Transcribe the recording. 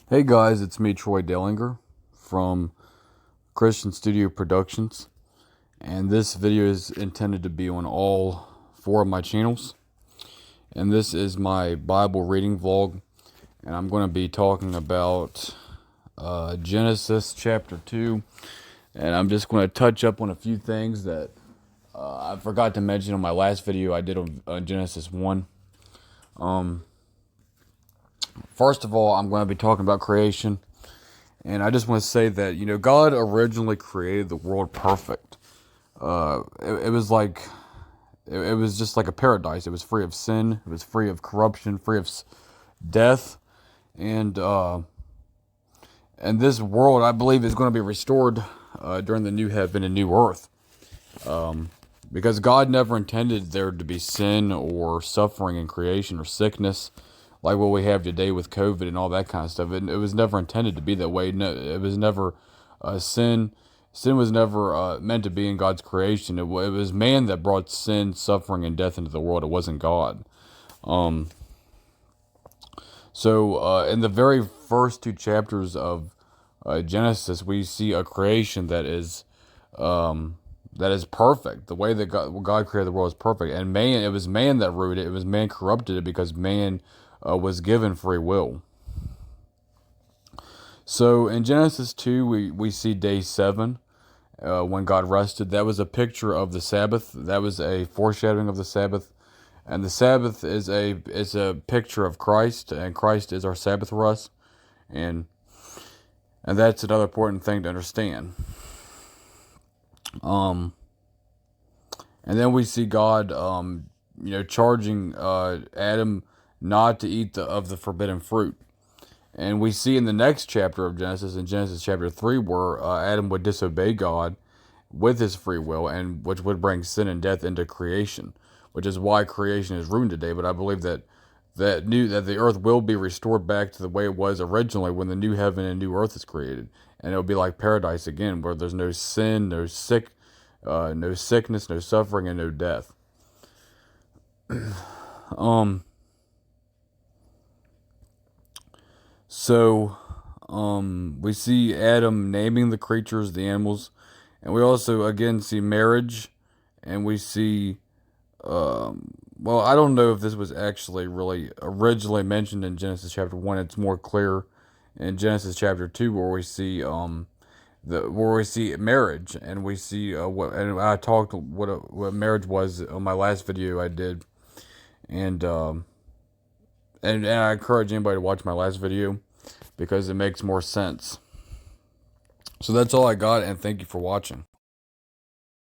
Hey guys, it's me, Troy Dellinger from Christian Studio Productions, and this video is intended to be on all four of my channels. And this is my Bible reading vlog, and I'm going to be talking about Genesis chapter 2, and I'm just going to touch up on a few things that I forgot to mention on my last video I did on Genesis 1. First of all, I'm going to be talking about creation. And I just want to say that, God originally created the world perfect. It was like, it was just like a paradise. It was free of sin. It was free of corruption, free of death. And this world, I believe, is going to be restored during the new heaven and new earth. Because God never intended there to be sin or suffering in creation or sickness like what we have today with COVID and all that kind of stuff. It was never intended to be that way. No, it was never sin. Sin was never meant to be in God's creation. It was man that brought sin, suffering, and death into the world. It wasn't God. So in the very first two chapters of Genesis, we see a creation that is perfect. The way that God created the world is perfect. And man, it was man that ruined it. It was man corrupted it because man was given free will. So in Genesis 2, we see day 7 when God rested. That was a picture of the Sabbath. That was a foreshadowing of the Sabbath. And the Sabbath is a picture of Christ, and Christ is our Sabbath rest. And that's another important thing to understand. And then we see God, charging Adam not to eat of the forbidden fruit. And we see in the next chapter of Genesis, in Genesis chapter 3, where Adam would disobey God with his free will, and which would bring sin and death into creation, which is why creation is ruined today. But I believe that the earth will be restored back to the way it was originally when the new heaven and new earth is created, and it'll be like paradise again, where there's no sin, no sickness, no suffering, and no death. So, we see Adam naming the creatures, the animals, and we also again see marriage, and we see, well, I don't know if this was actually really originally mentioned in Genesis chapter 1. It's more clear in Genesis chapter 2 where we see, where we see marriage, and we see and I talked what marriage was on my last video I did, and and I encourage anybody to watch my last video because it makes more sense. So that's all I got, and thank you for watching.